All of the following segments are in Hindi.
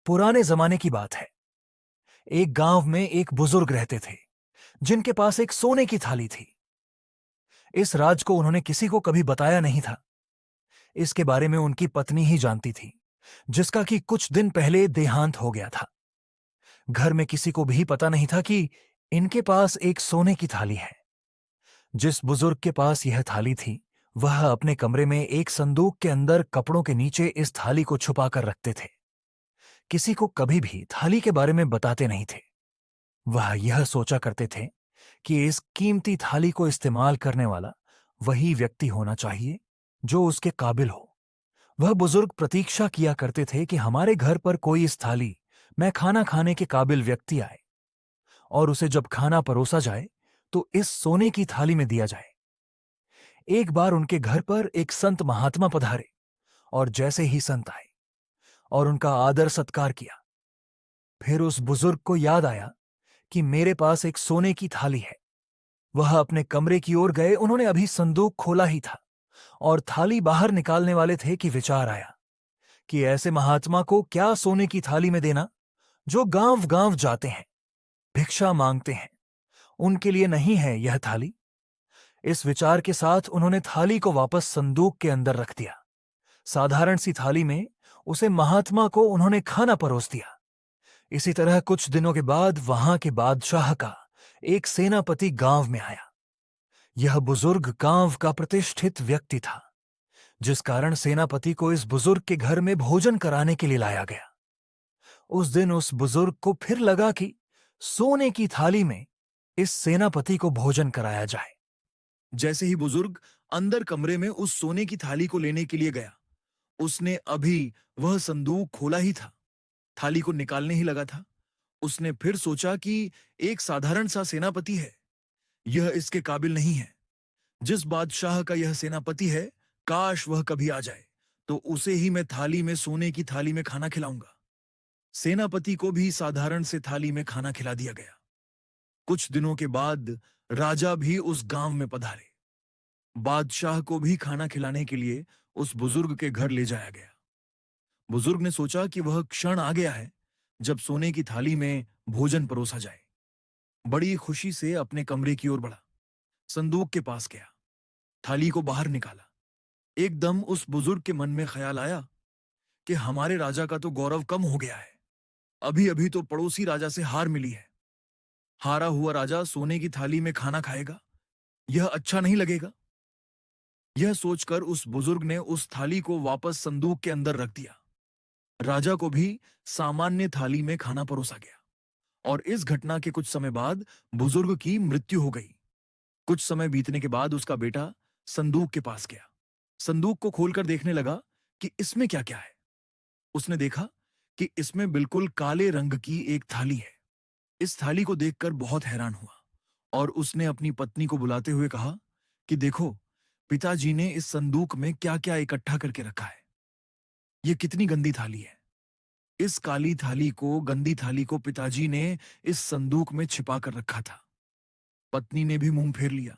पुराने जमाने की बात है। एक गांव में एक बुजुर्ग रहते थे जिनके पास एक सोने की थाली थी। इस राज को उन्होंने किसी को कभी बताया नहीं था। इसके बारे में उनकी पत्नी ही जानती थी, जिसका कि कुछ दिन पहले देहांत हो गया था। घर में किसी को भी पता नहीं था कि इनके पास एक सोने की थाली है। जिस बुजुर्ग के पास यह थाली थी, वह अपने कमरे में एक संदूक के अंदर कपड़ों के नीचे इस थाली को छुपा कर रखते थे। किसी को कभी भी थाली के बारे में बताते नहीं थे। वह यह सोचा करते थे कि इस कीमती थाली को इस्तेमाल करने वाला वही व्यक्ति होना चाहिए जो उसके काबिल हो। वह बुजुर्ग प्रतीक्षा किया करते थे कि हमारे घर पर कोई इस थाली में खाना खाने के काबिल व्यक्ति आए, और उसे जब खाना परोसा जाए तो इस सोने की थाली में दिया जाए। एक बार उनके घर पर एक संत महात्मा पधारे, और जैसे ही संत आए और उनका आदर सत्कार किया, फिर उस बुजुर्ग को याद आया कि मेरे पास एक सोने की थाली है। वह अपने कमरे की ओर गए। उन्होंने अभी संदूक खोला ही था और थाली बाहर निकालने वाले थे कि विचार आया कि ऐसे महात्मा को क्या सोने की थाली में देना जो गांव गांव जाते हैं, भिक्षा मांगते हैं। उनके लिए नहीं है यह थाली। इस विचार के साथ उन्होंने थाली को वापस संदूक के अंदर रख दिया। साधारण सी थाली में उसे महात्मा को उन्होंने खाना परोस दिया। इसी तरह कुछ दिनों के बाद वहां के बादशाह का एक सेनापति गांव में आया। यह बुजुर्ग गांव का प्रतिष्ठित व्यक्ति था, जिस कारण सेनापति को इस बुजुर्ग के घर में भोजन कराने के लिए लाया गया। उस दिन उस बुजुर्ग को फिर लगा कि सोने की थाली में इस सेनापति को भोजन कराया जाए। जैसे ही बुजुर्ग अंदर कमरे में उस सोने की थाली को लेने के लिए गया, उसने अभी वह संदूक खोला ही था, थाली को निकालने ही लगा था। उसने फिर सोचा कि एक साधारण सा सेनापति है, यह इसके काबिल नहीं है। जिस बादशाह का यह सेनापति है, काश वह कभी आ जाए तो उसे ही मैं थाली में, सोने की थाली में खाना खिलाऊंगा। सेनापति को भी साधारण से थाली में खाना खिला दिया गया। कुछ दिनों के बाद राजा भी उस गांव में पधारे। बादशाह को भी खाना खिलाने के लिए उस बुजुर्ग के घर ले जाया गया। बुजुर्ग ने सोचा कि वह क्षण आ गया है जब सोने की थाली में भोजन परोसा जाए। बड़ी खुशी से अपने कमरे की ओर बढ़ा, संदूक के पास गया, थाली को बाहर निकाला। एकदम उस बुजुर्ग के मन में ख्याल आया कि हमारे राजा का तो गौरव कम हो गया है। अभी अभी तो पड़ोसी राजा से हार मिली है। हारा हुआ राजा सोने की थाली में खाना खाएगा, यह अच्छा नहीं लगेगा। यह सोचकर उस बुजुर्ग ने उस थाली को वापस संदूक के अंदर रख दिया। राजा को भी सामान्य थाली में खाना परोसा गया, और इस घटना के कुछ समय बाद बुजुर्ग की मृत्यु हो गई। कुछ समय बीतने के बाद उसका बेटा संदूक के पास गया। संदूक को खोलकर देखने लगा कि इसमें क्या क्या है। उसने देखा कि इसमें बिल्कुल काले रंग की एक थाली है। इस थाली को देखकर बहुत हैरान हुआ, और उसने अपनी पत्नी को बुलाते हुए कहा कि देखो, पिताजी ने इस संदूक में क्या क्या इकट्ठा करके रखा है। यह कितनी गंदी थाली है। इस काली थाली को, गंदी थाली को पिताजी ने इस संदूक में छिपा कर रखा था। पत्नी ने भी मुंह फेर लिया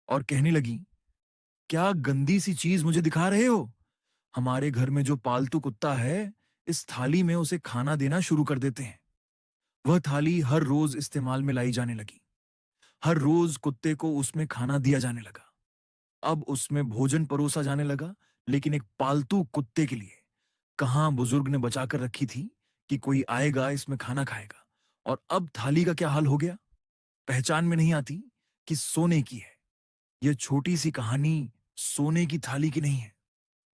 और कहने लगी, क्या गंदी सी चीज मुझे दिखा रहे हो? हमारे घर में जो पालतू कुत्ता है, इस थाली में उसे खाना देना शुरू कर देते हैं। वह थाली हर रोज इस्तेमाल में लाई जाने लगी। हर रोज कुत्ते को उसमें खाना दिया जाने लगा। अब उसमें भोजन परोसा जाने लगा, लेकिन एक पालतू कुत्ते के लिए। कहां बुजुर्ग ने बचा कर रखी थी कि कोई आएगा, इसमें खाना खाएगा, और अब थाली का क्या हाल हो गया। पहचान में नहीं आती कि सोने की है। यह छोटी सी कहानी सोने की थाली की नहीं है,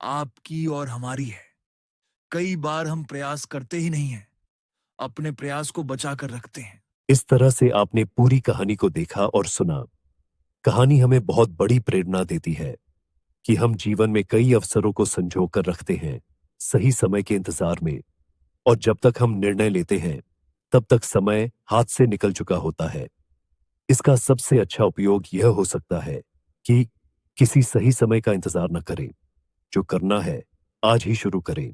आपकी और हमारी है। कई बार हम प्रयास करते ही नहीं हैं, अपने प्रयास को बचा कर रखते हैं। इस तरह से आपने पूरी कहानी को देखा और सुना। कहानी हमें बहुत बड़ी प्रेरणा देती है कि हम जीवन में कई अवसरों को संजो कर रखते हैं, सही समय के इंतजार में, और जब तक हम निर्णय लेते हैं तब तक समय हाथ से निकल चुका होता है। इसका सबसे अच्छा उपयोग यह हो सकता है कि किसी सही समय का इंतजार न करें। जो करना है आज ही शुरू करें।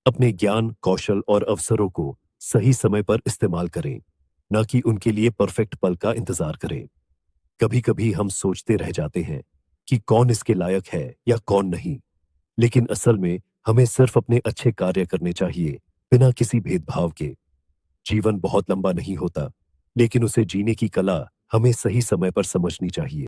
अपने ज्ञान, कौशल और अवसरों को सही समय पर इस्तेमाल करें, न कि उनके लिए परफेक्ट पल का इंतजार करें। कभी कभी हम सोचते रह जाते हैं कि कौन इसके लायक है या कौन नहीं, लेकिन असल में हमें सिर्फ अपने अच्छे कार्य करने चाहिए, बिना किसी भेदभाव के। जीवन बहुत लंबा नहीं होता, लेकिन उसे जीने की कला हमें सही समय पर समझनी चाहिए।